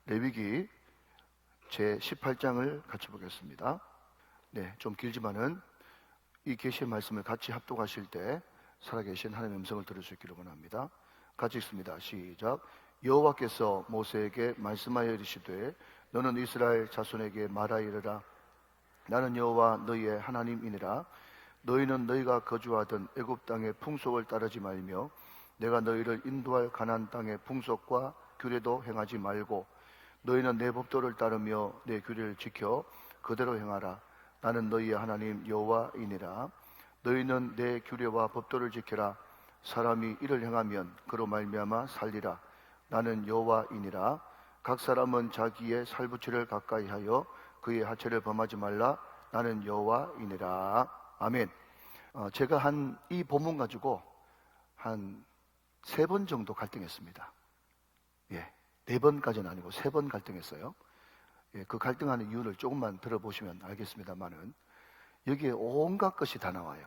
레위기 제 18장을 같이 보겠습니다. 네, 좀 길지만은 이 계시의 말씀을 같이 합독하실 때 살아계신 하나님의 음성을 들을 수 있기를 원합니다. 같이 읽습니다. 시작. 여호와께서 모세에게 말씀하여 이르시되 너는 이스라엘 자손에게 말하이르라. 나는 여호와 너희의 하나님이니라. 너희는 너희가 거주하던 애굽 땅의 풍속을 따르지 말며 내가 너희를 인도할 가나안 땅의 풍속과 규례도 행하지 말고 너희는 내 법도를 따르며 내 규례를 지켜 그대로 행하라. 나는 너희의 하나님 여호와이니라. 너희는 내 규례와 법도를 지켜라. 사람이 이를 행하면 그로 말미암아 살리라. 나는 여호와이니라. 각 사람은 자기의 살부치를 가까이 하여 그의 하체를 범하지 말라. 나는 여호와이니라. 아멘. 제가 이 본문 가지고 한 3번 정도 갈등했습니다. 예, 4번까지는 아니고 3번 갈등했어요. 예, 그 갈등하는 이유를 조금만 들어보시면 알겠습니다만은 여기에 온갖 것이 다 나와요.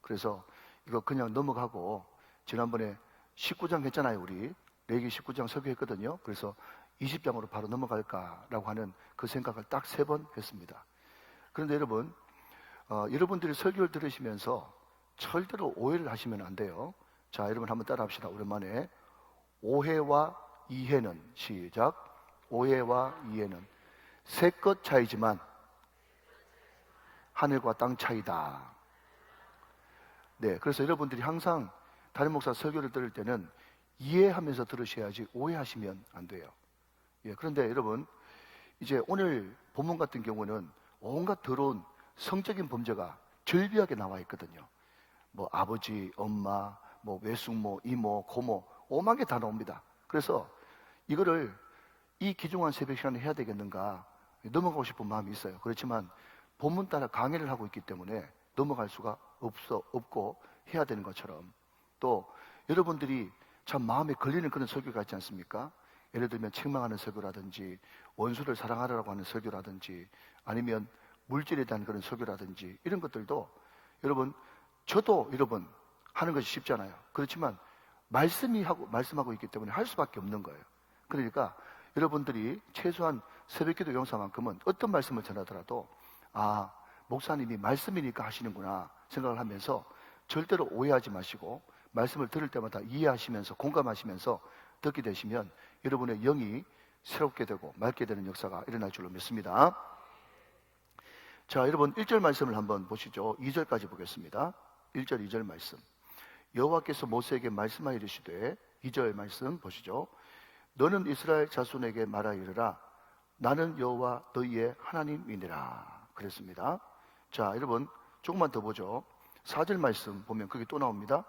그래서 이거 그냥 넘어가고 지난번에 19장 했잖아요. 우리 레위기 19장 설교했거든요. 그래서 20장으로 바로 넘어갈까라고 하는 그 생각을 딱 3번 했습니다. 그런데 여러분, 여러분들이 설교를 들으시면서 절대로 오해를 하시면 안 돼요. 자, 여러분 한번 따라 합시다. 오랜만에. 오해와 이해는, 시작. 오해와 이해는 새 것 차이지만 하늘과 땅 차이다. 네, 그래서 여러분들이 항상 담임 목사 설교를 들을 때는 이해하면서 들으셔야지 오해하시면 안 돼요. 예, 그런데 여러분, 이제 오늘 본문 같은 경우는 온갖 더러운 성적인 범죄가 절비하게 나와 있거든요. 뭐 아버지, 엄마, 뭐 외숙모, 이모, 고모, 오만 개 다 나옵니다. 그래서 이거를 이 귀중한 새벽 시간에 해야 되겠는가 넘어가고 싶은 마음이 있어요. 그렇지만 본문 따라 강의를 하고 있기 때문에 넘어갈 수가 없고 해야 되는 것처럼, 또 여러분들이 참 마음에 걸리는 그런 설교가 있지 않습니까? 예를 들면 책망하는 설교라든지 원수를 사랑하라고 하는 설교라든지 아니면 물질에 대한 그런 설교라든지 이런 것들도 여러분, 저도 여러분 하는 것이 쉽잖아요. 그렇지만 말씀하고 있기 때문에 할 수밖에 없는 거예요. 그러니까 여러분들이 최소한 새벽기도 용사만큼은 어떤 말씀을 전하더라도 아, 목사님이 말씀이니까 하시는구나 생각을 하면서 절대로 오해하지 마시고 말씀을 들을 때마다 이해하시면서 공감하시면서 듣게 되시면 여러분의 영이 새롭게 되고 맑게 되는 역사가 일어날 줄로 믿습니다. 자, 여러분 1절 말씀을 한번 보시죠. 2절까지 보겠습니다. 1절 2절 말씀. 여호와께서 모세에게 말씀하여 이르시되, 2절 말씀 보시죠. 너는 이스라엘 자손에게 말하이르라. 나는 여호와 너희의 하나님이니라. 그랬습니다. 자, 여러분 조금만 더 보죠. 4절 말씀 보면 그게 또 나옵니다.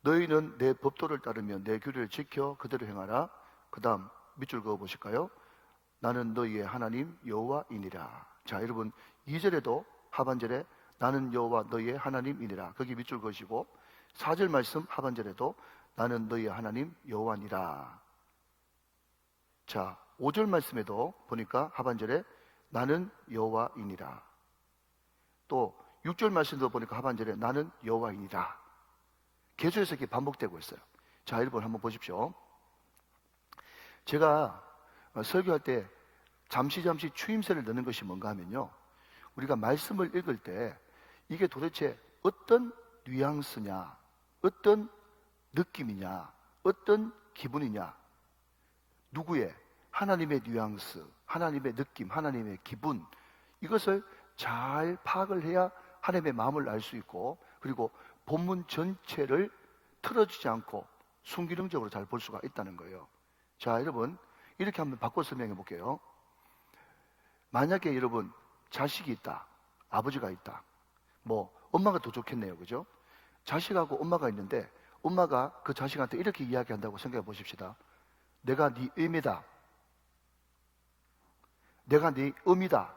너희는 내 법도를 따르며 내 규례를 지켜 그대로 행하라. 그 다음 밑줄 그어 보실까요? 나는 너희의 하나님 여호와이니라. 자, 여러분 2절에도 하반절에 나는 여호와 너희의 하나님이니라. 거기 밑줄 그으시고 4절 말씀 하반절에도 나는 너희의 하나님 여호와니라. 자, 5절 말씀에도 보니까 하반절에 나는 여호와이니라. 또 6절 말씀도 보니까 하반절에 나는 여호와이니라. 계속해서 이렇게 반복되고 있어요. 자, 여러분 한번 보십시오. 제가 설교할 때 잠시 추임새를 넣는 것이 뭔가 하면요, 우리가 말씀을 읽을 때 이게 도대체 어떤 뉘앙스냐, 어떤 느낌이냐, 어떤 기분이냐, 누구의 하나님의 뉘앙스, 하나님의 느낌, 하나님의 기분, 이것을 잘 파악을 해야 하나님의 마음을 알 수 있고, 그리고 본문 전체를 틀어지지 않고 순기능적으로 잘 볼 수가 있다는 거예요. 자, 여러분 이렇게 한번 바꿔 설명해 볼게요. 만약에 여러분 자식이 있다, 아버지가 있다, 뭐 엄마가 더 좋겠네요, 그죠? 자식하고 엄마가 있는데 엄마가 그 자식한테 이렇게 이야기한다고 생각해 보십시다. 내가 네 의미다, 내가 네 음이다.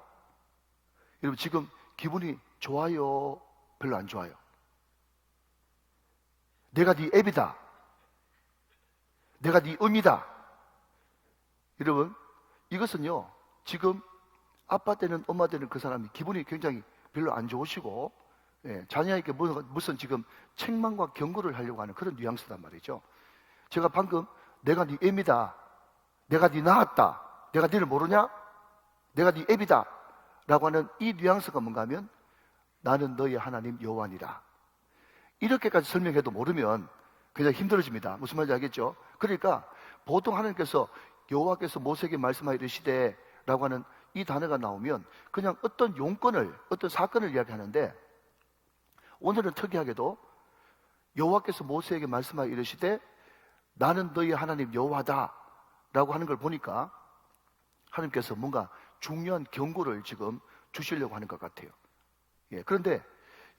여러분 지금 기분이 좋아요, 별로 안 좋아요? 내가 네 애비다, 내가 네 음이다. 여러분 이것은요, 지금 아빠 되는 엄마 되는 그 사람이 기분이 굉장히 별로 안 좋으시고, 자녀에게 무슨 지금 책망과 경고를 하려고 하는 그런 뉘앙스단 말이죠. 제가 방금 내가 네 애미다, 내가 네 낳았다, 내가 네를 모르냐, 내가 네 애비다 라고 하는 이 뉘앙스가 뭔가 하면 나는 너희 하나님 여호와니라. 이렇게까지 설명해도 모르면 그냥 힘들어집니다. 무슨 말인지 알겠죠? 그러니까 보통 하나님께서 여호와께서 모세에게 말씀하여 이르시되 라고 하는 이 단어가 나오면 그냥 어떤 용건을, 어떤 사건을 이야기하는데, 오늘은 특이하게도 여호와께서 모세에게 말씀하여 이르시되 나는 너희 하나님 여호와다 라고 하는 걸 보니까 하나님께서 뭔가 중요한 경고를 지금 주시려고 하는 것 같아요. 예, 그런데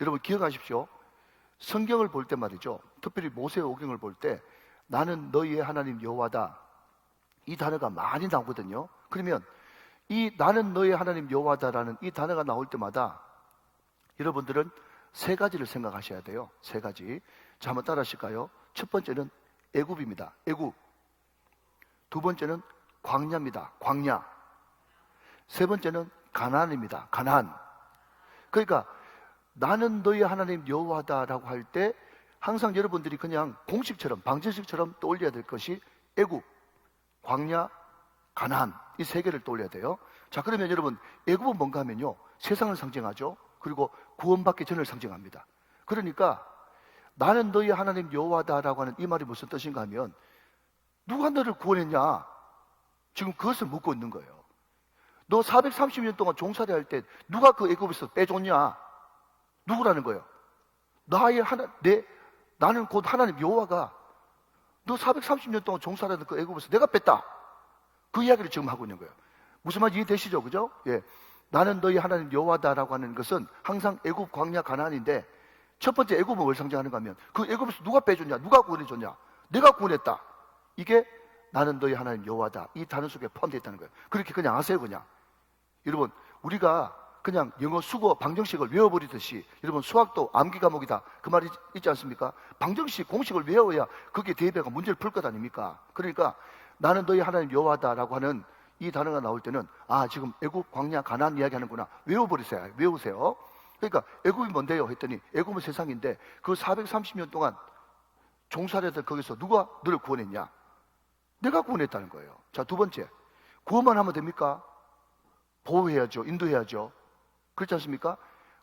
여러분 기억하십시오. 성경을 볼 때 말이죠, 특별히 모세오경을 볼 때 나는 너희의 하나님 여호와다 이 단어가 많이 나오거든요. 그러면 이 나는 너희의 하나님 여호와다라는 이 단어가 나올 때마다 여러분들은 세 가지를 생각하셔야 돼요. 세 가지. 자, 한번 따라 하실까요? 첫 번째는 애굽입니다. 애굽. 두 번째는 광야입니다. 광야. 세 번째는 가나안입니다. 가나안. 그러니까 나는 너희 하나님 여호와다라고 할 때 항상 여러분들이 그냥 공식처럼, 방정식처럼 떠올려야 될 것이 애굽, 광야, 가나안 이 세 개를 떠올려야 돼요. 자, 그러면 여러분 애굽은 뭔가 하면요, 세상을 상징하죠. 그리고 구원받기 전을 상징합니다. 그러니까 나는 너희 하나님 여호와다라고 하는 이 말이 무슨 뜻인가 하면 누가 너를 구원했냐? 지금 그것을 묻고 있는 거예요. 너 430년 동안 종살이 할 때 누가 그 애굽에서 빼줬냐? 누구라는 거예요? 나는 곧 하나님 여호와가 너 430년 동안 종살이하던 그 애굽에서 내가 뺐다. 그 이야기를 지금 하고 있는 거예요. 무슨 말인지 이해되시죠? 그죠? 예. 나는 너희 하나님 여호와다라고 하는 것은 항상 애굽, 광야, 가나안인데 첫 번째 애굽은 뭘 상징하는가 하면 그 애굽에서 누가 빼줬냐? 누가 구원해줬냐? 내가 구원했다. 이게 나는 너희 하나님 여호와다. 이 단어 속에 포함되어 있다는 거예요. 그렇게 그냥 아세요, 그냥. 여러분, 우리가 그냥 영어 수거 방정식을 외워버리듯이, 여러분 수학도 암기 과목이다 그 말이 있지 않습니까? 방정식 공식을 외워야 거기에 대비해가 문제를 풀 것 아닙니까? 그러니까 나는 너희 하나님 여호와다라고 하는 이 단어가 나올 때는 지금 애굽, 광야, 가나안 이야기하는구나. 외워버리세요. 외우세요. 그러니까 애굽이 뭔데요? 했더니 애굽은 세상인데 그 430년 동안 종살이했던 거기서 누가 너를 구원했냐? 내가 구원했다는 거예요. 자, 두 번째, 구원만 하면 됩니까? 보호해야죠. 인도해야죠. 그렇지 않습니까?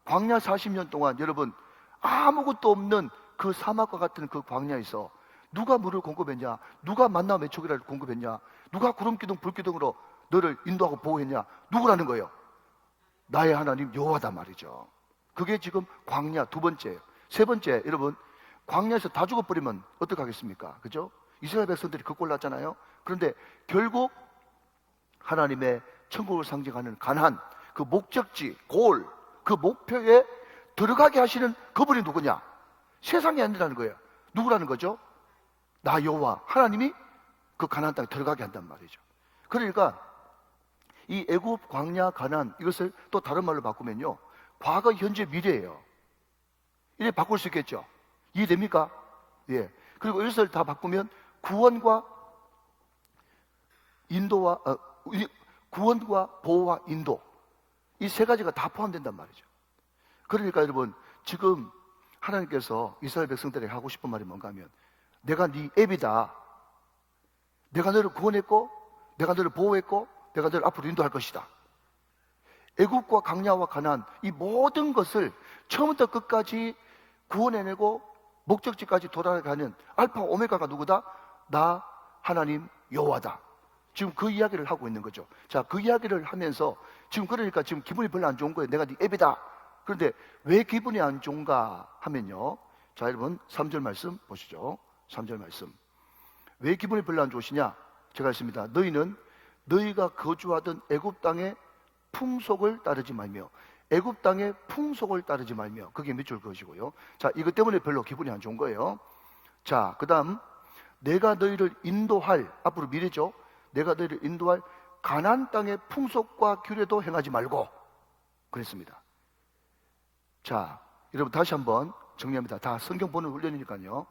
광야 40년 동안 여러분 아무것도 없는 그 사막과 같은 그 광야에서 누가 물을 공급했냐? 누가 만나 메추기를 공급했냐? 누가 구름기둥 불기둥으로 너를 인도하고 보호했냐? 누구라는 거예요? 나의 하나님 여호와다 말이죠. 그게 지금 광야 두 번째예요. 세 번째, 여러분 광야에서 다 죽어버리면 어떡하겠습니까? 그죠? 이스라엘 백성들이 그 꼴 났잖아요. 그런데 결국 하나님의 천국을 상징하는 가나안, 그 목적지, 골, 그 목표에 들어가게 하시는 그분이 누구냐? 세상이 아니라는 거예요. 누구라는 거죠? 나 여호와, 하나님이 그 가나안 땅에 들어가게 한단 말이죠. 그러니까 이 애굽, 광야, 가나안 이것을 또 다른 말로 바꾸면요, 과거, 현재, 미래예요. 이래 바꿀 수 있겠죠? 이해됩니까? 예. 그리고 이것을 다 바꾸면 구원과 인도와 구원과 보호와 인도, 이 세 가지가 다 포함된단 말이죠. 그러니까 여러분 지금 하나님께서 이스라엘 백성들에게 하고 싶은 말이 뭔가 하면 내가 네 애비다. 내가 너를 구원했고 내가 너를 보호했고 내가 너를 앞으로 인도할 것이다. 애굽과 광야와 가나안 이 모든 것을 처음부터 끝까지 구원해내고 목적지까지 돌아가는 알파 오메가가 누구다? 나 하나님 여호와다. 지금 그 이야기를 하고 있는 거죠. 자, 그 이야기를 하면서 지금 그러니까 지금 기분이 별로 안 좋은 거예요. 내가 네 애비다. 그런데 왜 기분이 안 좋은가 하면요, 자 여러분 3절 말씀 보시죠. 3절 말씀. 왜 기분이 별로 안 좋으시냐? 제가 했습니다. 너희는 너희가 거주하던 애굽 땅의 풍속을 따르지 말며, 애굽 땅의 풍속을 따르지 말며. 그게 몇 줄 것이고요. 자, 이것 때문에 별로 기분이 안 좋은 거예요. 자, 그 다음 내가 너희를 인도할, 앞으로 미래죠. 내가 너희를 인도할 가나안 땅의 풍속과 규례도 행하지 말고 그랬습니다. 자, 여러분 다시 한번 정리합니다. 다 성경 보는 훈련이니까요.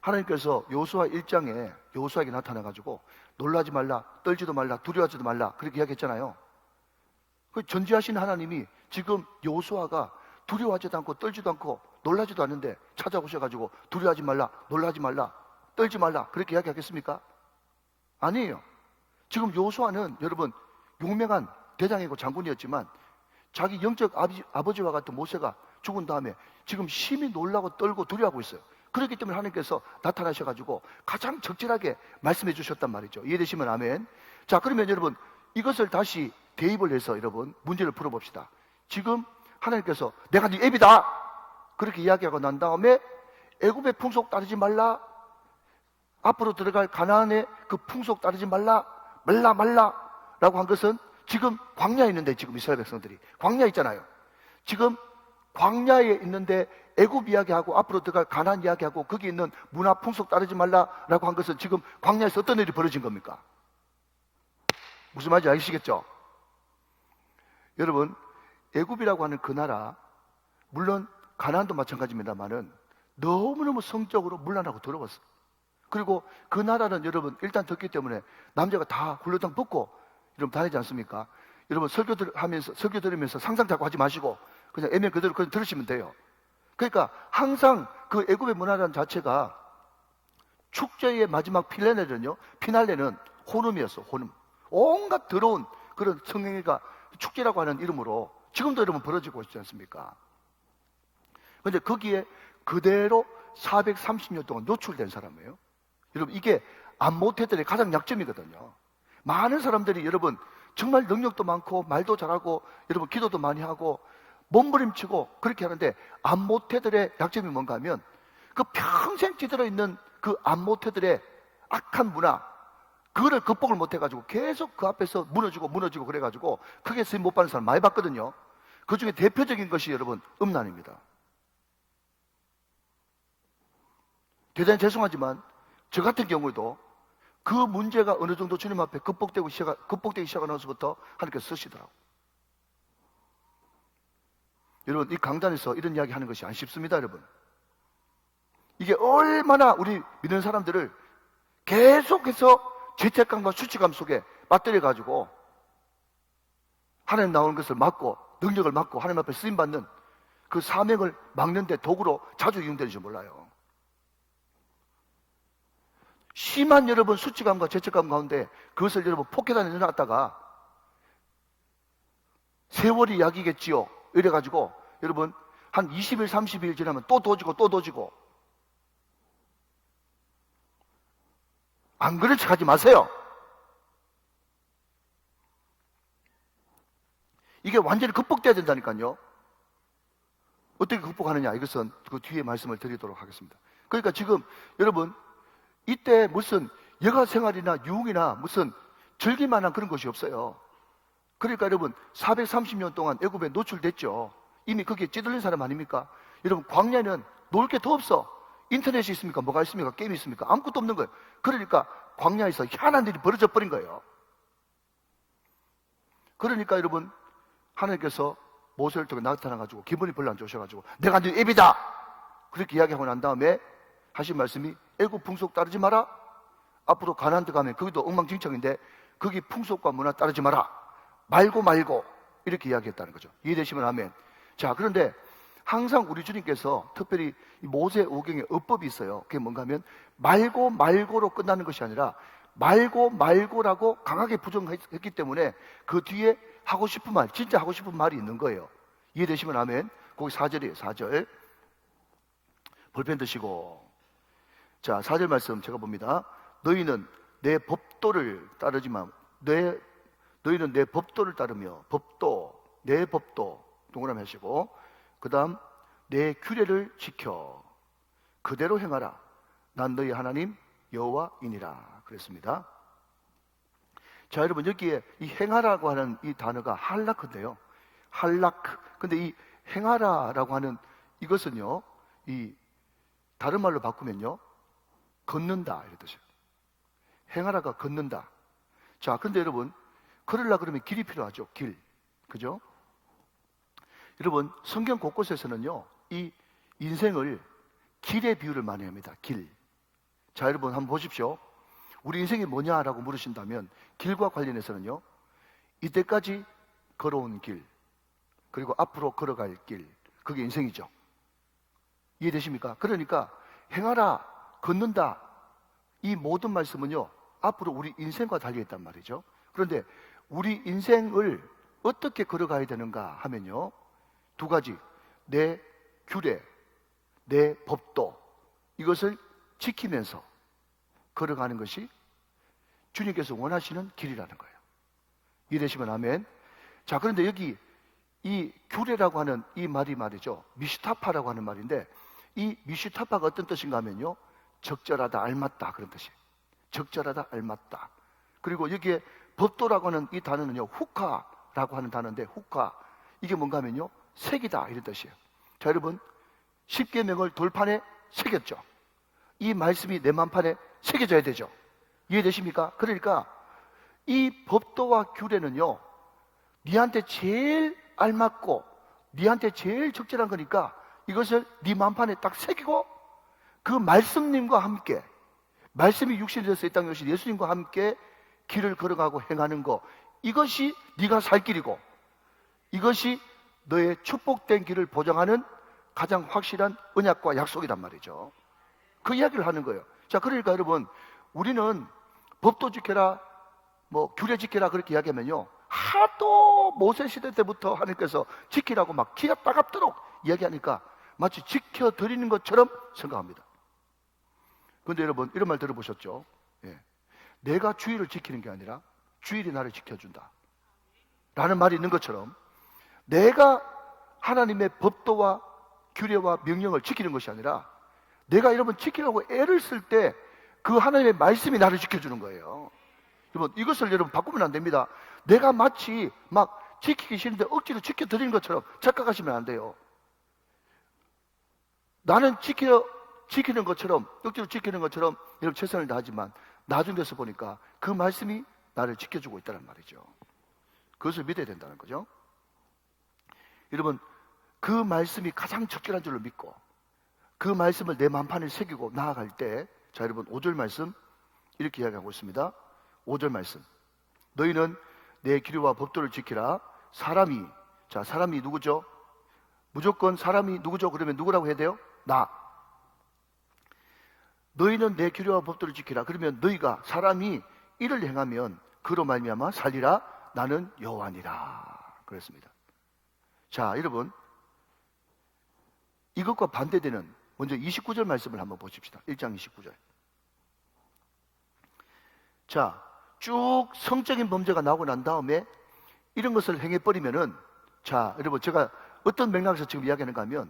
하나님께서 여호수아 1장에 여호수아에게 나타나가지고 놀라지 말라, 떨지도 말라, 두려워하지도 말라 그렇게 이야기했잖아요. 그 전지하신 하나님이 지금 여호수아가 두려워하지도 않고 떨지도 않고 놀라지도 않는데 찾아오셔가지고 두려워하지 말라, 놀라지 말라, 떨지 말라 그렇게 이야기하겠습니까? 아니에요. 지금 요수아는 여러분 용맹한 대장이고 장군이었지만 자기 영적 아버지와 같은 모세가 죽은 다음에 지금 심히 놀라고 떨고 두려워하고 있어요. 그렇기 때문에 하나님께서 나타나셔가지고 가장 적절하게 말씀해 주셨단 말이죠. 이해되시면 아멘. 자, 그러면 여러분 이것을 다시 대입을 해서 여러분 문제를 풀어봅시다. 지금 하나님께서 내가 네 애비다 그렇게 이야기하고 난 다음에 애굽의 풍속 따르지 말라, 앞으로 들어갈 가나안의 그 풍속 따르지 말라 라고 한 것은 지금 광야에 있는데, 지금 이스라엘 백성들이 광야에 있잖아요. 지금 광야에 있는데 애굽 이야기하고 앞으로 들어갈 가나안 이야기하고 거기 있는 문화 풍속 따르지 말라라고 한 것은 지금 광야에서 어떤 일이 벌어진 겁니까? 무슨 말인지 아시겠죠? 여러분 애굽이라고 하는 그 나라, 물론 가나안도 마찬가지입니다만은 너무너무 성적으로 문란하고 더러웠어요. 그리고 그 나라는 여러분 일단 덥기 때문에 남자가 다 굴러당 벗고 여러분 다니지 않습니까? 여러분 설교 들으면서 상상 자꾸 하지 마시고 그냥 애면 그대로 그냥 들으시면 돼요. 그러니까 항상 그 애굽의 문화라는 자체가 축제의 마지막 피날레는 호름이었어. 호름. 온갖 더러운 그런 성행위가 축제라고 하는 이름으로 지금도 여러분 벌어지고 있지 않습니까? 그런데 거기에 그대로 430년 동안 노출된 사람이에요. 여러분 이게 안모태들의 가장 약점이거든요. 많은 사람들이 여러분 정말 능력도 많고 말도 잘하고 여러분 기도도 많이 하고 몸부림치고 그렇게 하는데 안모태들의 약점이 뭔가 하면 그 평생 찌들어 있는 그 안모태들의 악한 문화, 그거를 극복을 못 해가지고 계속 그 앞에서 무너지고 그래가지고 크게 쓰임 못 받는 사람 많이 봤거든요. 그 중에 대표적인 것이 여러분 음란입니다. 대단히 죄송하지만 저 같은 경우에도 그 문제가 어느 정도 주님 앞에 극복되기 시작하면서부터 하나님께서 쓰시더라고요. 여러분 이 강단에서 이런 이야기 하는 것이 안 쉽습니다. 여러분 이게 얼마나 우리 믿는 사람들을 계속해서 죄책감과 수치감 속에 빠뜨려 가지고 하나님 나오는 것을 막고 능력을 막고 하나님 앞에 쓰임받는 그 사명을 막는 데 도구로 자주 이용되는지 몰라요. 심한 여러분 수치감과 죄책감 가운데 그것을 여러분 포켓 안에 넣어놨다가 세월이 약이겠지요 이래가지고 여러분 한 20일 30일 지나면 또 도지고 안 그런 척 하지 마세요. 이게 완전히 극복돼야 된다니까요. 어떻게 극복하느냐, 이것은 그 뒤에 말씀을 드리도록 하겠습니다. 그러니까 지금 여러분 이때 무슨 여가 생활이나 유흥이나 무슨 즐길만한 그런 것이 없어요. 그러니까 여러분 430년 동안 애굽에 노출됐죠. 이미 거기에 찌들린 사람 아닙니까? 여러분 광야는 놀 게 더 없어. 인터넷이 있습니까? 뭐가 있습니까? 게임이 있습니까? 아무것도 없는 거예요. 그러니까 광야에서 희한한 일이 벌어져 버린 거예요. 그러니까 여러분 하나님께서 모세를 통해 나타나가지고 기분이 별로 안 좋으셔가지고 내가 네 애비다 그렇게 이야기하고 난 다음에 하신 말씀이 애굽 풍속 따르지 마라. 앞으로 가나안 들어가면 거기도 엉망진창인데 거기 풍속과 문화 따르지 마라. 말고 이렇게 이야기했다는 거죠. 이해되시면 아멘. 자, 그런데 항상 우리 주님께서 특별히 모세 오경에 어법이 있어요. 그게 뭔가 하면 말고로 끝나는 것이 아니라 말고라고 강하게 부정했기 때문에 그 뒤에 하고 싶은 말, 진짜 하고 싶은 말이 있는 거예요. 이해되시면 아멘. 거기 4절이에요. 4절 볼펜 드시고, 자 4절 말씀 제가 봅니다. 너희는 내 법도를 따르지만 너희는 내 법도를 따르며 내 법도 동그라미 하시고 그 다음 내 규례를 지켜 그대로 행하라. 난 너희 하나님 여호와이니라 그랬습니다. 자 여러분 여기에 이 행하라고 하는 이 단어가 할라크인데요. 할라크. 근데 이 행하라라고 하는 이것은요, 이 다른 말로 바꾸면요 걷는다 이런 뜻이에요. 행하라가 걷는다. 자 근데 여러분 걸으려 그러면 길이 필요하죠. 길. 그죠? 여러분 성경 곳곳에서는요 이 인생을 길의 비유를 많이 합니다. 길. 자 여러분 한번 보십시오. 우리 인생이 뭐냐라고 물으신다면 길과 관련해서는요 이때까지 걸어온 길 그리고 앞으로 걸어갈 길, 그게 인생이죠. 이해되십니까? 그러니까 행하라, 걷는다 이 모든 말씀은요 앞으로 우리 인생과 달려있단 말이죠. 그런데 우리 인생을 어떻게 걸어가야 되는가 하면요, 두 가지. 내 규례, 내 법도, 이것을 지키면서 걸어가는 것이 주님께서 원하시는 길이라는 거예요. 이해되시면 아멘. 자, 그런데 여기 이 규례라고 하는 이 말이 말이죠, 미슈타파라고 하는 말인데, 이 미슈타파가 어떤 뜻인가 하면요, 적절하다, 알맞다, 그런 뜻이에요. 적절하다, 알맞다. 그리고 여기에 법도라고 하는 이 단어는요, 후카라고 하는 단어인데, 후카, 이게 뭔가 하면요, 색이다, 이런 뜻이에요. 자, 여러분, 십계명을 돌판에 새겼죠. 이 말씀이 내 만판에 새겨져야 되죠. 이해되십니까? 그러니까 이 법도와 규례는요, 니한테 제일 알맞고 니한테 제일 적절한 거니까 이것을 네 만판에 딱 새기고, 그 말씀님과 함께, 말씀이 육신이 되어서 이 땅에 오신 예수님과 함께 길을 걸어가고 행하는 거, 이것이 네가 살 길이고, 이것이 너의 축복된 길을 보장하는 가장 확실한 언약과 약속이란 말이죠. 그 이야기를 하는 거예요. 자, 그러니까 여러분, 우리는 법도 지켜라, 뭐 규례 지켜라 그렇게 이야기하면요, 하도 모세 시대 때부터 하나님께서 지키라고 막 기가 따갑도록 이야기하니까 마치 지켜드리는 것처럼 생각합니다. 그런데 여러분, 이런 말 들어보셨죠? 예. 내가 주일을 지키는 게 아니라 주일이 나를 지켜준다 라는 말이 있는 것처럼, 내가 하나님의 법도와 규례와 명령을 지키는 것이 아니라 내가 여러분 지키려고 애를 쓸 때 그 하나님의 말씀이 나를 지켜주는 거예요. 여러분, 이것을 여러분 바꾸면 안 됩니다. 내가 마치 막 지키기 싫은데 억지로 지켜드리는 것처럼 착각하시면 안 돼요. 나는 지키는 것처럼, 억지로 지키는 것처럼 여러분 최선을 다하지만 나중 돼서 보니까 그 말씀이 나를 지켜주고 있다는 말이죠. 그것을 믿어야 된다는 거죠. 여러분, 그 말씀이 가장 적절한 줄로 믿고 그 말씀을 내 만판에 새기고 나아갈 때, 자, 여러분 5절 말씀 이렇게 이야기하고 있습니다. 5절 말씀, 너희는 내 규례와 법도를 지키라. 사람이, 자, 사람이 누구죠? 무조건 사람이 누구죠? 그러면 누구라고 해야 돼요? 나. 너희는 내 규례와 법도를 지키라. 그러면 너희가, 사람이 이를 행하면 그로 말미암아 살리라. 나는 여호와니라 그랬습니다. 자, 여러분, 이것과 반대되는 먼저 29절 말씀을 한번 보십시다. 1장 29절. 자, 쭉 성적인 범죄가 나오고 난 다음에 이런 것을 행해버리면은, 자, 여러분, 제가 어떤 맥락에서 지금 이야기하는가 하면,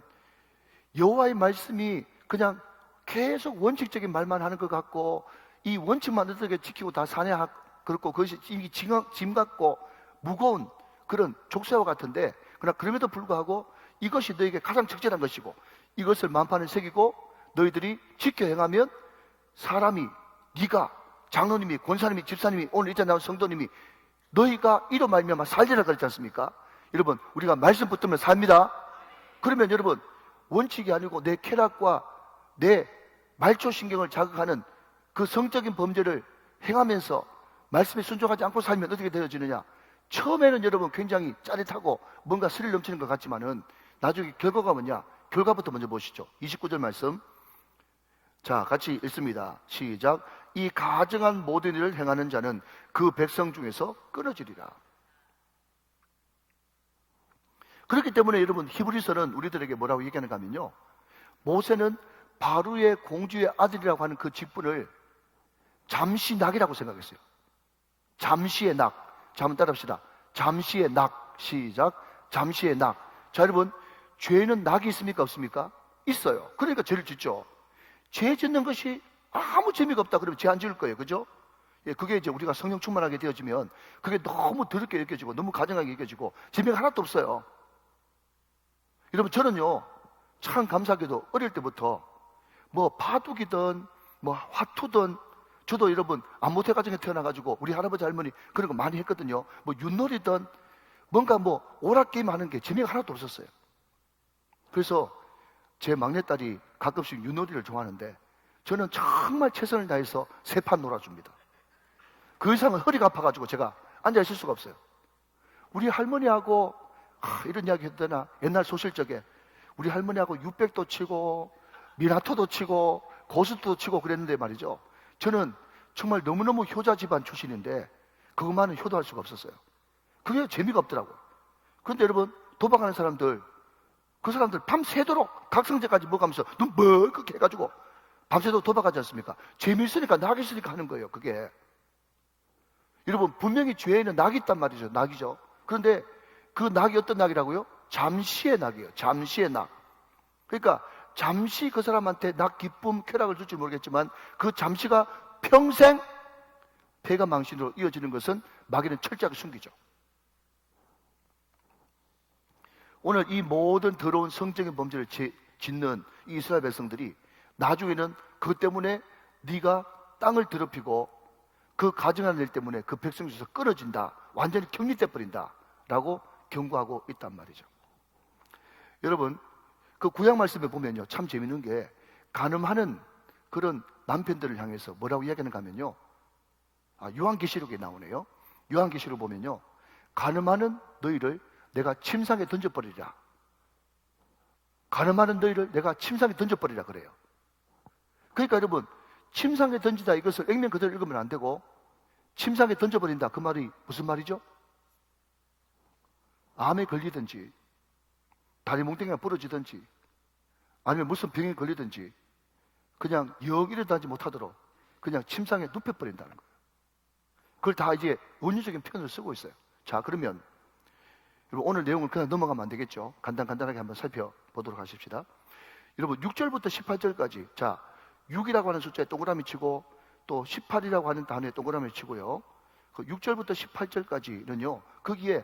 여호와의 말씀이 그냥 계속 원칙적인 말만 하는 것 같고, 이 원칙만 어떻게 지키고 다 사냐 그렇고, 그것이 짐 같고 무거운 그런 족쇄와 같은데, 그러나 그럼에도 불구하고 이것이 너에게 가장 적절한 것이고, 이것을 만판에 새기고 너희들이 지켜 행하면 사람이, 네가, 장로님이, 권사님이, 집사님이, 오늘 이제 나온 성도님이 너희가 이로 말미암아 살리라 그랬지 않습니까? 여러분, 우리가 말씀 붙으면 삽니다. 그러면 여러분, 원칙이 아니고 내 쾌락과 내 말초신경을 자극하는 그 성적인 범죄를 행하면서 말씀에 순종하지 않고 살면 어떻게 되어지느냐? 처음에는 여러분 굉장히 짜릿하고 뭔가 스릴 넘치는 것 같지만은 나중에 결과가 뭐냐? 결과부터 먼저 보시죠. 29절 말씀. 자, 같이 읽습니다. 시작. 이 가증한 모든 일을 행하는 자는 그 백성 중에서 끊어지리라. 그렇기 때문에 여러분, 히브리서는 우리들에게 뭐라고 얘기하는가 하면요, 모세는 바로의 공주의 아들이라고 하는 그 직분을 잠시 낙이라고 생각했어요. 잠시의 낙. 자, 한번 따라합시다. 잠시의 낙. 시작. 잠시의 낙. 자, 여러분, 죄는 낙이 있습니까? 없습니까? 있어요. 그러니까 죄를 짓죠. 죄 짓는 것이 아무 재미가 없다 그러면 죄 안 지을 거예요. 그죠? 예, 그게 이제 우리가 성령 충만하게 되어지면 그게 너무 더럽게 느껴지고 너무 가증하게 느껴지고 재미가 하나도 없어요. 여러분, 저는요, 참 감사하게도 어릴 때부터 뭐 바둑이든 뭐 화투든, 저도 여러분 안모태 가정에 태어나가지고 우리 할아버지 할머니 그런 거 많이 했거든요. 뭐 윷놀이든 뭔가 뭐 오락게임 하는 게 재미가 하나도 없었어요. 그래서 제 막내딸이 가끔씩 윷놀이를 좋아하는데 저는 정말 최선을 다해서 세 판 놀아줍니다. 그 이상은 허리가 아파가지고 제가 앉아있을 수가 없어요. 우리 할머니하고 이런 이야기 해도 되나? 옛날 소실적에 우리 할머니하고 육백도 치고 미나토도 치고 고수도 치고 그랬는데 말이죠, 저는 정말 너무너무 효자 집안 출신인데 그것만은 효도할 수가 없었어요. 그게 재미가 없더라고요. 그런데 여러분, 도박하는 사람들, 그 사람들 밤새도록 각성제까지 먹으면서 눈 멀겋게 해가지고 밤새도록 도박하지 않습니까? 재미있으니까, 낙이 있으니까 하는 거예요, 그게. 여러분, 분명히 죄에는 낙이 있단 말이죠. 낙이죠. 그런데 그 낙이 어떤 낙이라고요? 잠시의 낙이에요. 잠시의 낙. 그러니까 잠시 그 사람한테 낙, 기쁨, 쾌락을 줄지 모르겠지만 그 잠시가 평생 폐가 망신으로 이어지는 것은 마귀는 철저하게 숨기죠. 오늘 이 모든 더러운 성적인 범죄를 짓는 이 이스라엘 백성들이 나중에는 그것 때문에 네가 땅을 더럽히고 그 가증한 일 때문에 그 백성 중에서 끊어진다, 완전히 격리돼 버린다 라고 경고하고 있단 말이죠. 여러분, 그 구약 말씀에 보면요, 참 재밌는 게 간음하는 그런 남편들을 향해서 뭐라고 이야기하는가 하면요, 요한계시록에 나오네요. 요한계시록 보면요, 간음하는 너희를 내가 침상에 던져버리라. 간음하는 너희를 내가 침상에 던져버리라 그래요. 그러니까 여러분, 침상에 던지다 이것을 액면 그대로 읽으면 안 되고 침상에 던져버린다, 그 말이 무슨 말이죠? 암에 걸리든지 다리 뭉텅이가 부러지든지 아니면 무슨 병에 걸리든지 그냥 영 일어나지 못하도록 그냥 침상에 눕혀버린다는 거예요. 그걸 다 이제 원유적인 표현을 쓰고 있어요. 자, 그러면 여러분, 오늘 내용을 그냥 넘어가면 안 되겠죠. 간단하게 한번 살펴보도록 하십시다. 여러분, 6절부터 18절까지, 자, 6이라고 하는 숫자에 동그라미 치고 또 18이라고 하는 단어에 동그라미 치고요, 그 6절부터 18절까지는요, 거기에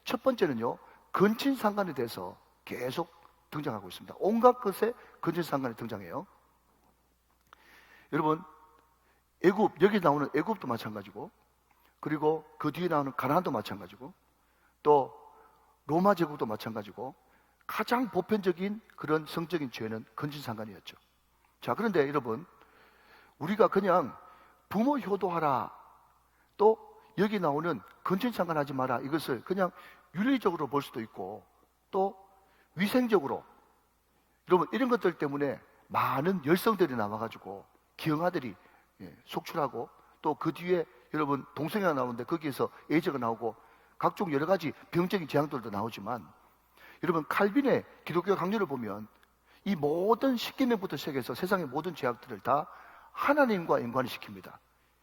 첫 번째는요, 근친상간에 대해서 계속 등장하고 있습니다. 온갖 것에 근친상간이 등장해요. 여러분, 애굽, 여기 나오는 애굽도 마찬가지고, 그리고 그 뒤에 나오는 가나안도 마찬가지고, 또 로마 제국도 마찬가지고, 가장 보편적인 그런 성적인 죄는 근친상간이었죠. 자, 그런데 여러분, 우리가 그냥 부모 효도하라, 또 여기 나오는 근친상간하지 마라, 이것을 그냥 윤리적으로 볼 수도 있고 또 위생적으로, 여러분, 이런 것들 때문에 많은 열성들이 나와가지고 기형아들이 속출하고 또 그 뒤에 여러분 동성애가 나오는데 거기에서 에이즈가 나오고 각종 여러 가지 병적인 재앙들도 나오지만, 여러분, 칼빈의 기독교 강요를 보면 이 모든 십계명부터 시작해서 세상의 모든 죄악들을 다 하나님과 연관을 시킵니다.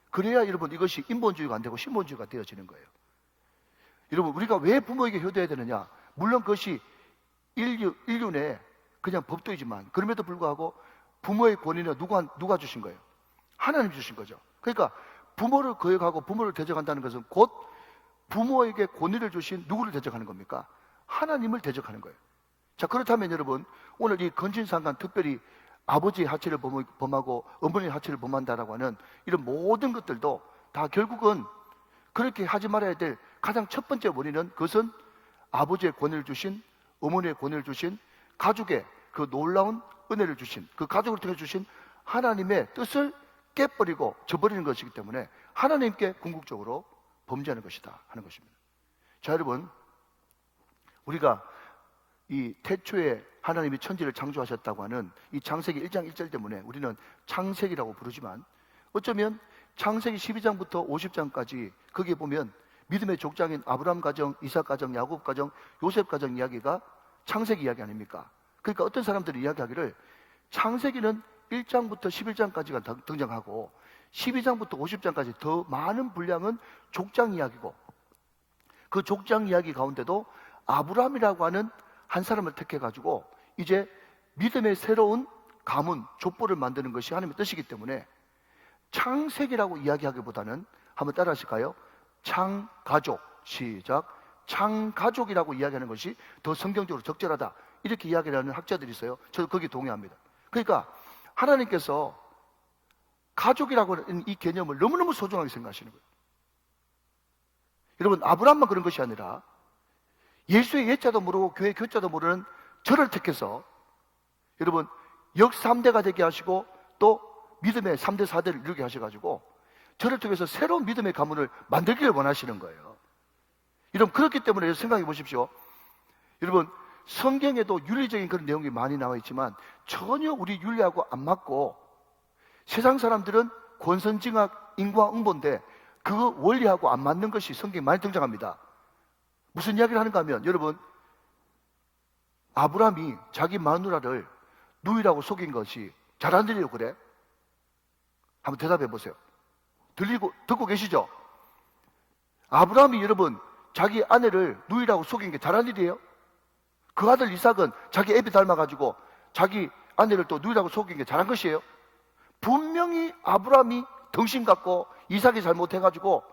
그래야 여러분 이것이 인본주의가 안 되고 신본주의가 되어지는 거예요. 여러분, 우리가 왜 부모에게 효도해야 되느냐? 물론 그것이 인류 내 그냥 법도이지만 그럼에도 불구하고 부모의 권위는 누가 주신 거예요? 하나님 주신 거죠. 그러니까 부모를 거역하고 부모를 대적한다는 것은 곧 부모에게 권위를 주신 누구를 대적하는 겁니까? 하나님을 대적하는 거예요. 자, 그렇다면 여러분, 오늘 이 근친상간, 특별히 아버지의 하체를 범하고 어머니의 하체를 범한다라고 하는 이런 모든 것들도 다 결국은 그렇게 하지 말아야 될 가장 첫 번째 원인은, 그것은 아버지의 권위를 주신, 어머니의 권위를 주신, 가족의 그 놀라운 은혜를 주신, 그 가족을 통해 주신 하나님의 뜻을 깨버리고 저버리는 것이기 때문에 하나님께 궁극적으로 범죄하는 것이다 하는 것입니다. 자, 여러분, 우리가 이 태초에 하나님이 천지를 창조하셨다고 하는 이 창세기 1장 1절 때문에 우리는 창세기라고 부르지만, 어쩌면 창세기 12장부터 50장까지 거기에 보면 믿음의 족장인 아브라함 가정, 이삭 가정, 야곱 가정, 요셉 가정 이야기가 창세기 이야기 아닙니까? 그러니까 어떤 사람들이 이야기하기를 창세기는 1장부터 11장까지가 등장하고 12장부터 50장까지 더 많은 분량은 족장 이야기고, 그 족장 이야기 가운데도 아브라함이라고 하는 한 사람을 택해가지고 이제 믿음의 새로운 가문, 족보를 만드는 것이 하나님의 뜻이기 때문에 창세기라고 이야기하기보다는, 한번 따라 하실까요? 창가족, 시작. 창가족이라고 이야기하는 것이 더 성경적으로 적절하다, 이렇게 이야기하는 학자들이 있어요. 저도 거기에 동의합니다. 그러니까 하나님께서 가족이라고 하는 이 개념을 너무너무 소중하게 생각하시는 거예요. 여러분, 아브라함만 그런 것이 아니라 예수의 예자도 모르고 교회 교자도 모르는 저를 택해서 여러분 역3대가 되게 하시고 또 믿음의 3대 4대를 이루게 하셔가지고 저를 통해서 새로운 믿음의 가문을 만들기를 원하시는 거예요. 여러분, 그렇기 때문에 생각해 보십시오. 여러분, 성경에도 윤리적인 그런 내용이 많이 나와 있지만 전혀 우리 윤리하고 안 맞고, 세상 사람들은 권선징악 인과응보인데 그 원리하고 안 맞는 것이 성경에 많이 등장합니다. 무슨 이야기를 하는가 하면, 여러분, 아브라함이 자기 마누라를 누이라고 속인 것이 잘 안 들려요, 그래? 한번 대답해 보세요. 듣고 계시죠? 아브라함이 여러분, 자기 아내를 누이라고 속인 게 잘한 일이에요? 그 아들 이삭은 자기 애비 닮아가지고 자기 아내를 또 누이라고 속인 게 잘한 것이에요? 분명히 아브라함이 덩신 갖고 이삭이 잘못해가지고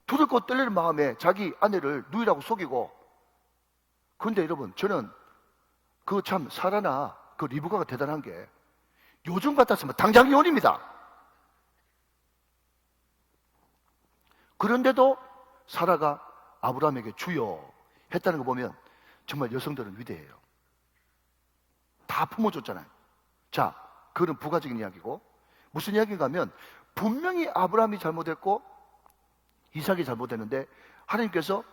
두렵고 떨리는 마음에 자기 아내를 누이라고 속이고, 그런데 여러분, 저는 그 참 사라나 그 리브가가 대단한 게, 요즘 같았으면 당장 이혼입니다. 그런데도 사라가 아브라함에게 주여 했다는 거 보면 정말 여성들은 위대해요. 다 품어줬잖아요. 자, 그건 부가적인 이야기고, 무슨 이야기인가 하면, 분명히 아브라함이 잘못했고 이삭이 잘못했는데 하나님께서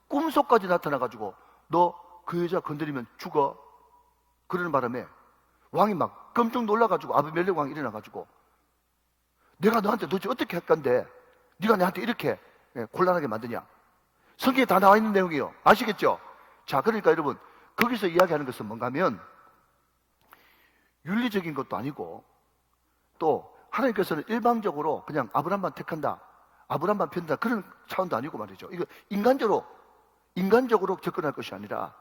꿈속까지 나타나가지고 너 그 여자 건드리면 죽어, 그러는 바람에 왕이 막 깜짝 놀라가지고, 아비멜렉 왕이 일어나가지고 내가 너한테 도대체 어떻게 할 건데 네가 내한테 이렇게 곤란하게 만드냐. 성경에 다 나와 있는 내용이에요. 아시겠죠? 자, 그러니까 여러분, 거기서 이야기하는 것은 뭔가 하면 윤리적인 것도 아니고, 또 하나님께서는 일방적으로 그냥 아브라함만 택한다, 아브라함만 편다, 그런 차원도 아니고 말이죠. 이거 인간적으로 접근할 것이 아니라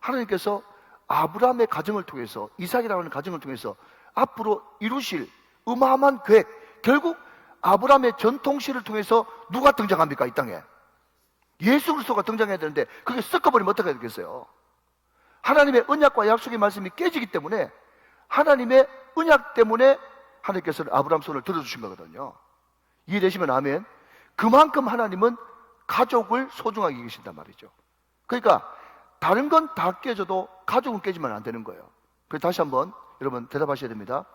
하나님께서 아브라함의 가정을 통해서, 이삭이라고 하는 가정을 통해서 앞으로 이루실 어마어마한 계획, 결국 아브라함의 전통시를 통해서 누가 등장합니까? 이 땅에 예수 그리스도가 등장해야 되는데, 그게 섞어버리면 어떻게 되겠어요? 하나님의 언약과 약속의 말씀이 깨지기 때문에, 하나님의 언약 때문에 하나님께서는 아브라함 손을 들어주신 거거든요. 이해되시면 아멘. 그만큼 하나님은 가족을 소중하게 계신단 말이죠. 그러니까 다른 건 다 깨져도 가족은 깨지면 안 되는 거예요. 그래서 다시 한번 여러분 대답하셔야 됩니다.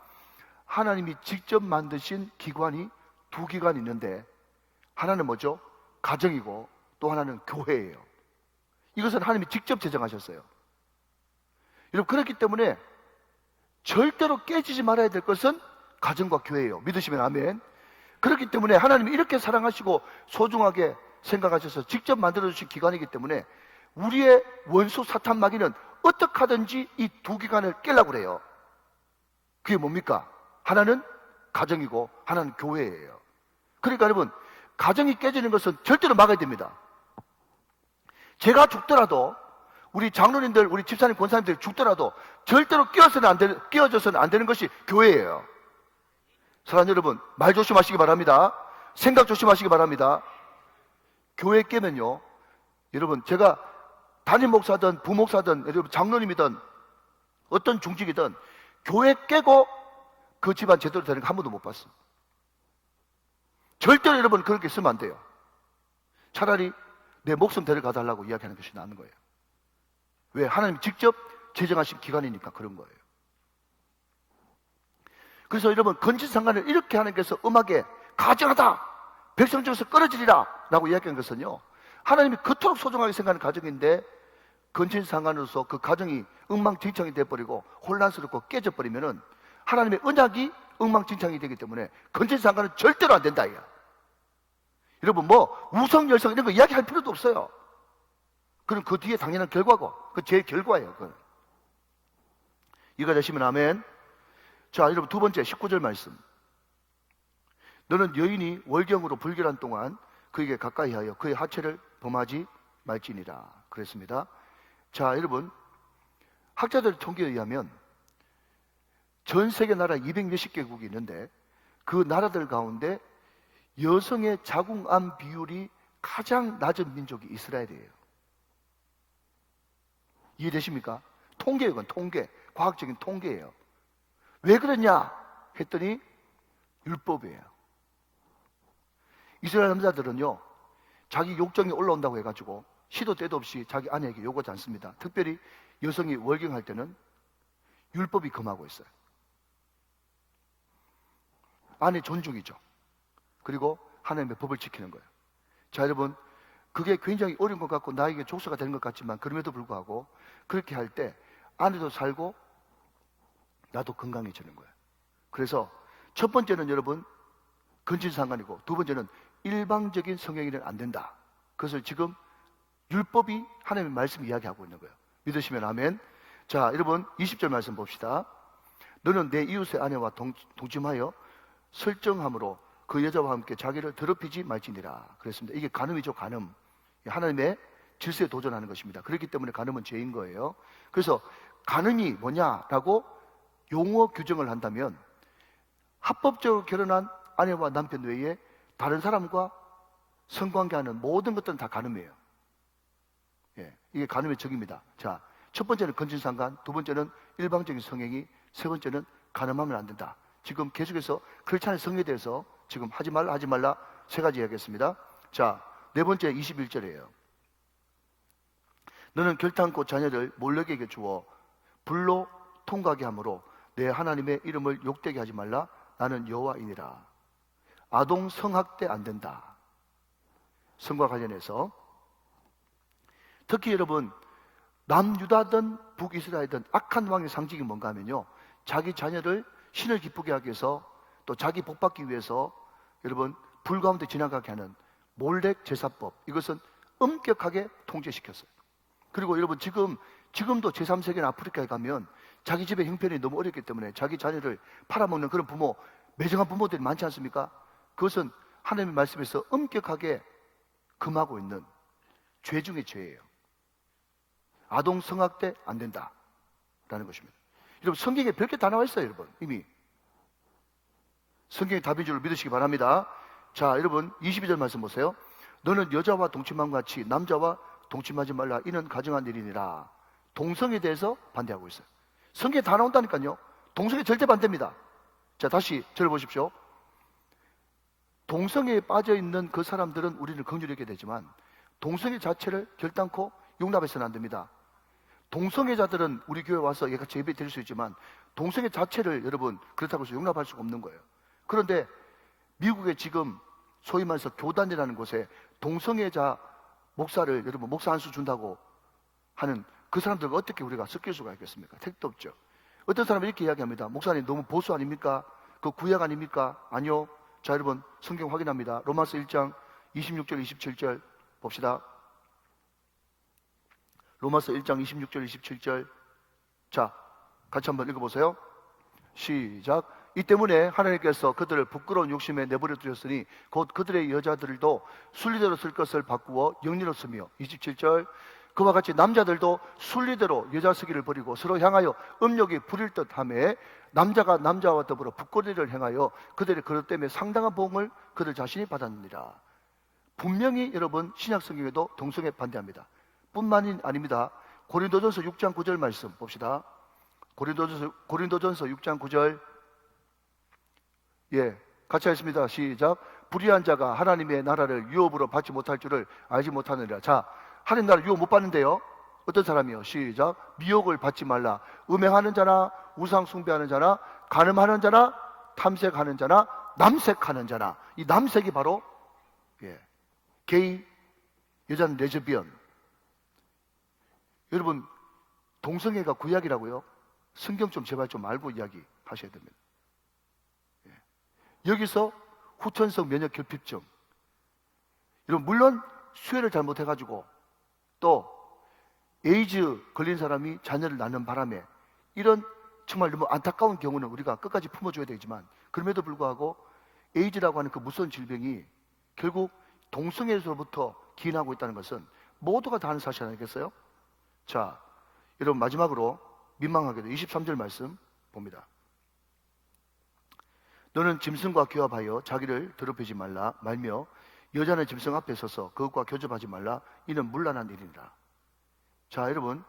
하나님이 직접 만드신 기관이 두 기관이 있는데, 하나는 뭐죠? 가정이고 또 하나는 교회예요. 이것은 하나님이 직접 제정하셨어요. 여러분, 그렇기 때문에 절대로 깨지지 말아야 될 것은 가정과 교회예요. 믿으시면 아멘. 그렇기 때문에 하나님이 이렇게 사랑하시고 소중하게 생각하셔서 직접 만들어주신 기관이기 때문에 우리의 원수 사탄 마귀는 어떻게 하든지 이 두 기관을 깨려고 그래요. 그게 뭡니까? 하나는 가정이고 하나는 교회예요. 그러니까 여러분, 가정이 깨지는 것은 절대로 막아야 됩니다. 제가 죽더라도, 우리 장로님들, 우리 집사님, 권사님들 죽더라도 절대로 끼어져서는 안 되는 것이 교회예요. 사랑하는 여러분, 말 조심하시기 바랍니다. 생각 조심하시기 바랍니다. 교회 깨면요, 여러분, 제가 담임 목사든 부목사든 여러분 장로님이든 어떤 중직이든 교회 깨고 그 집안 제대로 되는 거 한 번도 못 봤어. 절대로 여러분 그렇게 쓰면 안 돼요. 차라리 내 목숨 데려가달라고 이야기하는 것이 낫는 거예요. 왜? 하나님 직접 제정하신 기관이니까 그런 거예요. 그래서 여러분, 건진상간을 이렇게 하나님께서 음악에 가증하다, 백성 중에서 끊어지리라 라고 이야기한 것은요, 하나님이 그토록 소중하게 생각하는 가정인데 건진상간으로서 그 가정이 엉망진창이 돼버리고 혼란스럽고 깨져버리면은 하나님의 언약이 엉망진창이 되기 때문에 건진상간은 절대로 안 된다 이야. 여러분, 뭐 우성 열성 이런 거 이야기할 필요도 없어요. 그럼 그 뒤에 당연한 결과고, 그 제 결과예요. 그건. 이거 되시면 아멘. 자, 여러분, 두 번째 19절 말씀. 너는 여인이 월경으로 불결한 동안 그에게 가까이 하여 그의 하체를 범하지 말지니라 그랬습니다. 자, 여러분, 학자들 통계에 의하면 전 세계 나라 200몇십 개국이 있는데 그 나라들 가운데 여성의 자궁암 비율이 가장 낮은 민족이 이스라엘이에요. 이해되십니까? 통계예요. 그건 통계, 과학적인 통계예요. 왜 그러냐 했더니 율법이에요. 이스라엘 남자들은요, 자기 욕정이 올라온다고 해가지고 시도 때도 없이 자기 아내에게 요구하지 않습니다. 특별히 여성이 월경할 때는 율법이 금하고 있어요. 아내 존중이죠. 그리고 하나님의 법을 지키는 거예요. 자, 여러분, 그게 굉장히 어려운 것 같고 나에게 족쇄가 되는 것 같지만 그럼에도 불구하고 그렇게 할 때 아내도 살고 나도 건강해지는 거예요. 그래서 첫 번째는 여러분, 근친상간이고, 두 번째는 일방적인 성행위는 안 된다. 그것을 지금 율법이, 하나님의 말씀이 이야기하고 있는 거예요. 믿으시면 아멘. 자, 여러분 20절 말씀 봅시다. 너는 내 이웃의 아내와 동침하여 설정함으로 그 여자와 함께 자기를 더럽히지 말지니라. 그랬습니다. 이게 간음이죠, 간음. 하나님의 질서에 도전하는 것입니다. 그렇기 때문에 간음은 죄인 거예요. 그래서 간음이 뭐냐라고 용어 규정을 한다면, 합법적으로 결혼한 아내와 남편 외에 다른 사람과 성관계하는 모든 것들은 다 간음이에요. 예, 이게 간음의 적입니다. 자, 첫 번째는 근친상간, 두 번째는 일방적인 성행위, 세 번째는 간음하면 안 된다. 지금 계속해서 크리스찬의 성에 대해서 지금 하지 말라 세 가지 이야기했습니다. 자, 네 번째 21절이에요. 너는 결탄코 자녀를 몰렉에게 주어 불로 통과하게 하므로 내 하나님의 이름을 욕되게 하지 말라. 나는 여호와이니라. 아동 성학대 안 된다. 성과 관련해서 특히 여러분, 남유다든 북이스라엘이든 악한 왕의 상징이 뭔가 하면요, 자기 자녀를 신을 기쁘게 하기 위해서, 또 자기 복받기 위해서 여러분 불 가운데 지나가게 하는 몰렉 제사법, 이것은 엄격하게 통제시켰어요. 그리고 여러분 지금도 제3세계나 아프리카에 가면 자기 집의 형편이 너무 어렵기 때문에 자기 자녀를 팔아먹는 그런 부모, 매정한 부모들이 많지 않습니까? 그것은 하나님의 말씀에서 엄격하게 금하고 있는 죄 중의 죄예요. 아동 성학대 안 된다라는 것입니다. 여러분 성경에 별게 다 나와 있어요. 여러분 이미 성경이 답인 줄 믿으시기 바랍니다. 자, 여러분 22절 말씀 보세요. 너는 여자와 동침함과 같이 남자와 동침하지 말라. 이는 가정한 일이니라. 동성에 대해서 반대하고 있어요. 성경에 다 나온다니까요. 동성애 절대 반대입니다. 자, 다시 저를 보십시오. 동성애에 빠져 있는 그 사람들은 우리는 긍휼히 여겨야 되지만 동성애 자체를 결단코 용납해서는 안 됩니다. 동성애자들은 우리 교회 와서 같이 예배 드릴 수 있지만 동성애 자체를 여러분 그렇다고 해서 용납할 수가 없는 거예요. 그런데 미국에 지금 소위 말해서 교단이라는 곳에 동성애자 목사를 여러분 목사 한 수 준다고 하는 그 사람들과 어떻게 우리가 섞일 수가 있겠습니까? 택도 없죠. 어떤 사람은 이렇게 이야기합니다. 목사님 너무 보수 아닙니까? 그 구약 아닙니까? 아니요. 자, 여러분 성경 확인합니다. 로마서 1장 26절 27절 봅시다. 로마서 1장 26절 27절. 자, 같이 한번 읽어보세요. 시작. 이 때문에 하나님께서 그들을 부끄러운 욕심에 내버려 두셨으니 곧 그들의 여자들도 순리대로 쓸 것을 바꾸어 영리로 쓰며. 27절. 그와 같이 남자들도 순리대로 여자 쓰기를 버리고 서로 향하여 음욕이 부릴 듯하며 남자가 남자와 더불어 부끄러움을 행하여 그들의 그릇 때문에 상당한 보응을 그들 자신이 받았느니라. 분명히 여러분 신약 성경에도 동성애 반대합니다. 뿐만이 아닙니다. 고린도전서 6장 9절 말씀 봅시다. 고린도전서 6장 9절. 예, 같이 하겠습니다. 시작. 불의한 자가 하나님의 나라를 유업으로 받지 못할 줄을 알지 못하느니라. 자, 하나님 나라를 유업 못 받는데요. 어떤 사람이요? 시작. 미혹을 받지 말라. 음행하는 자나 우상 숭배하는 자나 간음하는 자나 탐색하는 자나 남색하는 자나. 이 남색이 바로 게이, 여자는 레즈비언. 여러분 동성애가 구약이라고요? 성경 좀 제발 좀 알고 이야기하셔야 됩니다. 여기서 후천성 면역 결핍증. 여러분 물론 수혈을 잘못해가지고 또 에이즈 걸린 사람이 자녀를 낳는 바람에 이런 정말 너무 안타까운 경우는 우리가 끝까지 품어줘야 되지만 그럼에도 불구하고 에이즈라고 하는 그 무서운 질병이 결국 동성애에서부터 기인하고 있다는 것은 모두가 다 아는 사실 아니겠어요? 자, 여러분 마지막으로 민망하게도 23절 말씀 봅니다. 너는 짐승과 교합하여 자기를 더럽히지 말며 여자는 짐승 앞에 서서 그것과 교접하지 말라. 이는 문란한 일이니라. 자, 여러분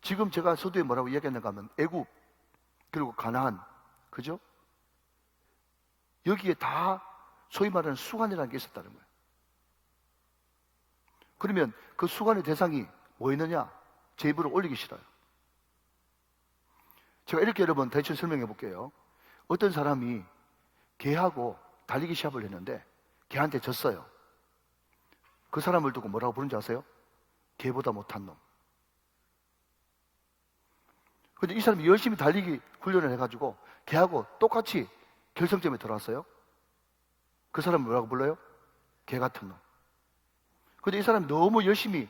지금 제가 서두에 뭐라고 이야기했는가 하면 애굽 그리고 가나안, 그죠? 여기에 다 소위 말하는 수관이라는 게 있었다는 거예요. 그러면 그 수관의 대상이 뭐였느냐? 제 입으로 올리기 싫어요. 제가 이렇게 여러분 대충 설명해 볼게요. 어떤 사람이 개하고 달리기 시합을 했는데 개한테 졌어요. 그 사람을 두고 뭐라고 부른지 아세요? 개보다 못한 놈. 근데 이 사람이 열심히 달리기 훈련을 해가지고 개하고 똑같이 결승점에 들어왔어요. 그 사람을 뭐라고 불러요? 개 같은 놈. 근데 이 사람이 너무 열심히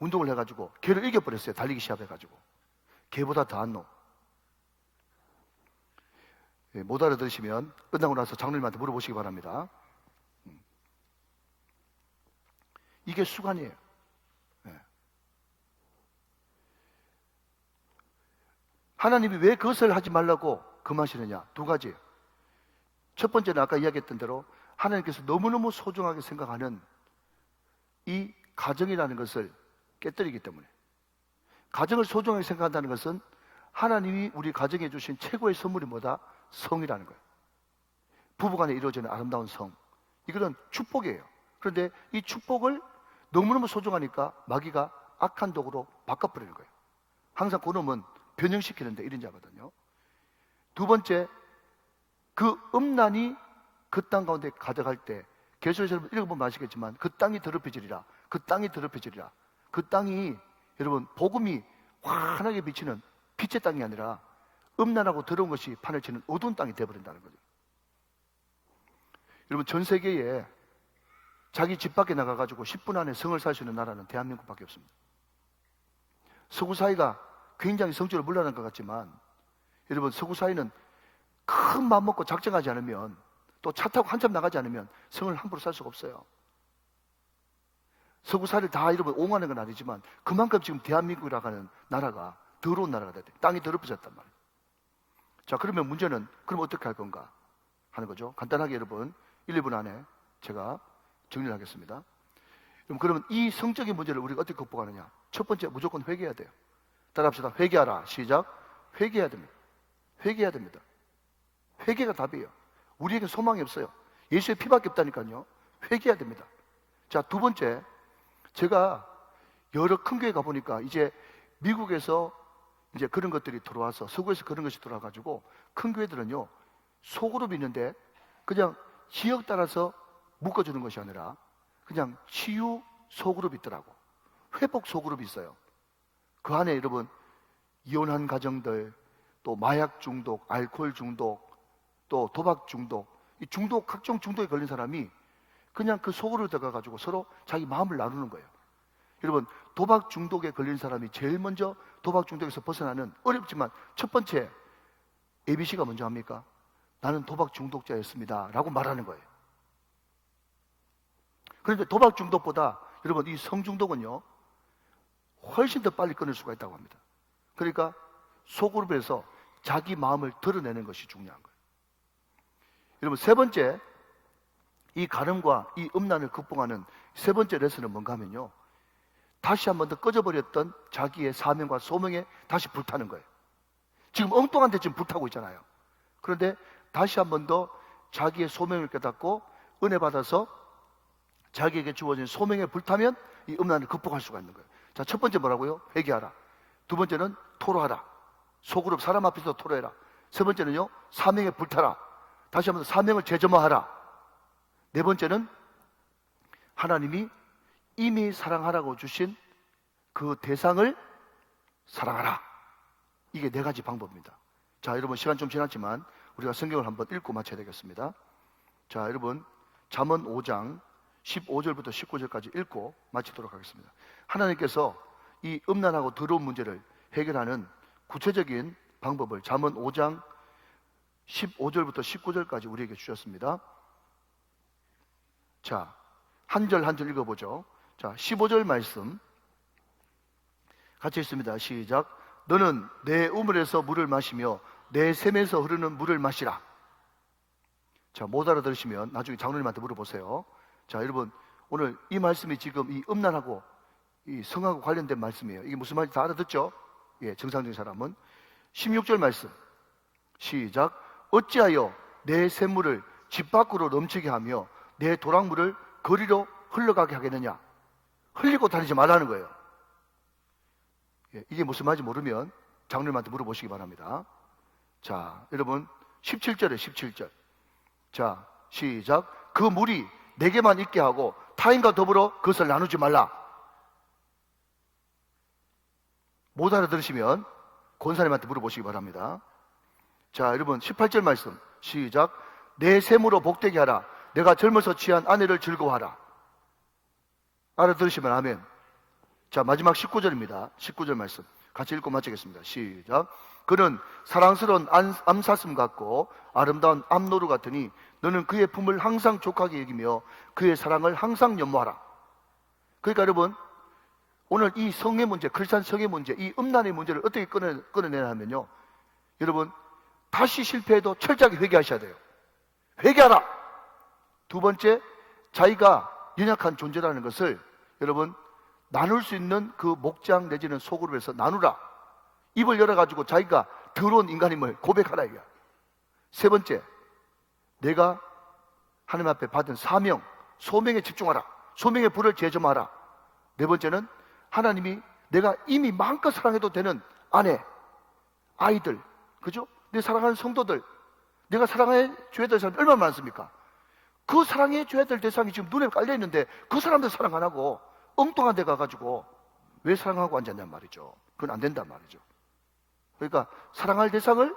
운동을 해가지고 개를 이겨버렸어요. 달리기 시합해가지고. 개보다 더한 놈. 예, 못 알아들으시면 끝나고 나서 장로님한테 물어보시기 바랍니다. 이게 수관이에요. 예. 하나님이 왜 그것을 하지 말라고 금하시느냐? 두 가지예요. 첫 번째는 아까 이야기했던 대로 하나님께서 너무너무 소중하게 생각하는 이 가정이라는 것을 깨뜨리기 때문에. 가정을 소중하게 생각한다는 것은 하나님이 우리 가정에 주신 최고의 선물이 뭐다? 성이라는 거예요. 부부간에 이루어지는 아름다운 성. 이거는 축복이에요. 그런데 이 축복을 너무너무 소중하니까 마귀가 악한 도구로 바꿔버리는 거예요. 항상 그놈은 변형시키는데 이런 자거든요. 두 번째, 그 음란이 그 땅 가운데 가득할 때, 계시록에서 여러분 읽어보면 아시겠지만 그 땅이 더럽혀지리라. 그 땅이 더럽혀지리라. 그 땅이 여러분 복음이 환하게 비치는 빛의 땅이 아니라 음란하고 더러운 것이 판을 치는 어두운 땅이 되어버린다는 거죠. 여러분 전 세계에 자기 집 밖에 나가가지고 10분 안에 성을 살 수 있는 나라는 대한민국밖에 없습니다. 서구 사회가 굉장히 성적으로 물러난 것 같지만 여러분 서구 사회는 큰 마음 먹고 작정하지 않으면 또 차 타고 한참 나가지 않으면 성을 함부로 살 수가 없어요. 서구 사회를 다 여러분 옹호하는 건 아니지만 그만큼 지금 대한민국이라고 하는 나라가 더러운 나라가 됐대. 땅이 더럽혀졌단 말이에요. 자, 그러면 문제는 그럼 어떻게 할 건가 하는 거죠. 간단하게 여러분 1, 2분 안에 제가 정리를 하겠습니다. 그러면 이 성적인 문제를 우리가 어떻게 극복하느냐? 첫 번째, 무조건 회개해야 돼요. 따라합시다. 회개하라. 시작. 회개해야 됩니다. 회개해야 됩니다. 회개가 답이에요. 우리에게 소망이 없어요. 예수의 피밖에 없다니까요. 회개해야 됩니다. 자, 두 번째, 제가 여러 큰 교회 가보니까 이제 미국에서 이제 그런 것들이 들어와서 서구에서 그런 것이 들어와가지고 큰 교회들은요 소그룹이 있는데 그냥 지역 따라서 묶어주는 것이 아니라 그냥 치유 소그룹이 있더라고. 회복 소그룹이 있어요. 그 안에 여러분 이혼한 가정들, 또 마약 중독, 알코올 중독, 또 도박 중독, 이 중독, 각종 중독에 걸린 사람이 그냥 그 속으로 들어가가지고 서로 자기 마음을 나누는 거예요. 여러분 도박 중독에 걸린 사람이 제일 먼저 도박 중독에서 벗어나는, 어렵지만 첫 번째 ABC가 먼저 합니까? 나는 도박 중독자였습니다 라고 말하는 거예요. 그런데 도박 중독보다 여러분 이 성중독은요 훨씬 더 빨리 끊을 수가 있다고 합니다. 그러니까 소그룹에서 자기 마음을 드러내는 것이 중요한 거예요. 여러분 세 번째, 이 가늠과 이 음란을 극복하는 세 번째 레슨은 뭔가 하면요, 다시 한 번 더 꺼져버렸던 자기의 사명과 소명에 다시 불타는 거예요. 지금 엉뚱한 데 지금 불타고 있잖아요. 그런데 다시 한 번 더 자기의 소명을 깨닫고 은혜 받아서 자기에게 주어진 소명에 불타면 이 음란을 극복할 수가 있는 거예요. 자, 첫 번째 뭐라고요? 회개하라. 두 번째는 토로하라. 소그룹 사람 앞에서 토로해라. 세 번째는요, 사명에 불타라. 다시 한 번 더 사명을 재점화하라. 네 번째는 하나님이 이미 사랑하라고 주신 그 대상을 사랑하라. 이게 네 가지 방법입니다. 자, 여러분 시간 좀 지났지만 우리가 성경을 한번 읽고 마쳐야 되겠습니다. 자, 여러분 잠언 5장 15절부터 19절까지 읽고 마치도록 하겠습니다. 하나님께서 이 음란하고 더러운 문제를 해결하는 구체적인 방법을 잠언 5장 15절부터 19절까지 우리에게 주셨습니다. 자, 한 절 한 절 읽어보죠. 자, 15절 말씀 같이 읽습니다. 시작. 너는 내 우물에서 물을 마시며 내 샘에서 흐르는 물을 마시라. 자, 못 알아들으시면 나중에 장로님한테 물어보세요. 자, 여러분 오늘 이 말씀이 지금 이 음란하고 이 성하고 관련된 말씀이에요. 이게 무슨 말인지 다 알아듣죠? 예, 정상적인 사람은. 16절 말씀 시작. 어찌하여 내 샘물을 집 밖으로 넘치게 하며 내 도랑물을 거리로 흘러가게 하겠느냐. 흘리고 다니지 말라는 거예요. 예, 이게 무슨 말인지 모르면 장로님한테 물어보시기 바랍니다. 자, 여러분 17절에 17절. 자, 시작. 그 물이 내게만 있게 하고 타인과 더불어 그것을 나누지 말라. 못 알아들으시면 권사님한테 물어보시기 바랍니다. 자, 여러분 18절 말씀 시작. 내 샘으로 복되게 하라. 내가 젊어서 취한 아내를 즐거워하라. 알아들으시면 아멘. 자, 마지막 19절입니다. 19절 말씀 같이 읽고 마치겠습니다. 시작. 그는 사랑스러운 암사슴 같고 아름다운 암노루 같으니 너는 그의 품을 항상 족하게 여기며 그의 사랑을 항상 연모하라. 그러니까 여러분, 오늘 이 성의 문제, 크리스찬 성의 문제, 이 음란의 문제를 어떻게 끊어내냐 하면요, 여러분, 다시 실패해도 철저하게 회개하셔야 돼요. 회개하라. 두 번째, 자기가 연약한 존재라는 것을 여러분 나눌 수 있는 그 목장 내지는 소그룹에서 나누라. 입을 열어가지고 자기가 더러운 인간임을 고백하라 이거야. 세 번째, 내가 하나님 앞에 받은 사명, 소명에 집중하라. 소명의 불을 제점하라. 네 번째는 하나님이 내가 이미 마음껏 사랑해도 되는 아내, 아이들, 그죠? 내 사랑하는 성도들, 내가 사랑해 줘야 될 사람이 얼마나 많습니까? 그 사랑해 줘야 될 대상이 지금 눈에 깔려 있는데 그 사람들 사랑 안 하고 엉뚱한 데 가가지고 왜 사랑하고 앉았냔 말이죠. 그건 안 된단 말이죠. 그러니까 사랑할 대상을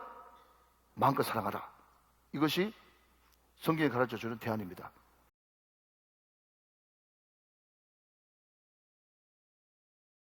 마음껏 사랑하라. 이것이 성경이 가르쳐주는 대안입니다.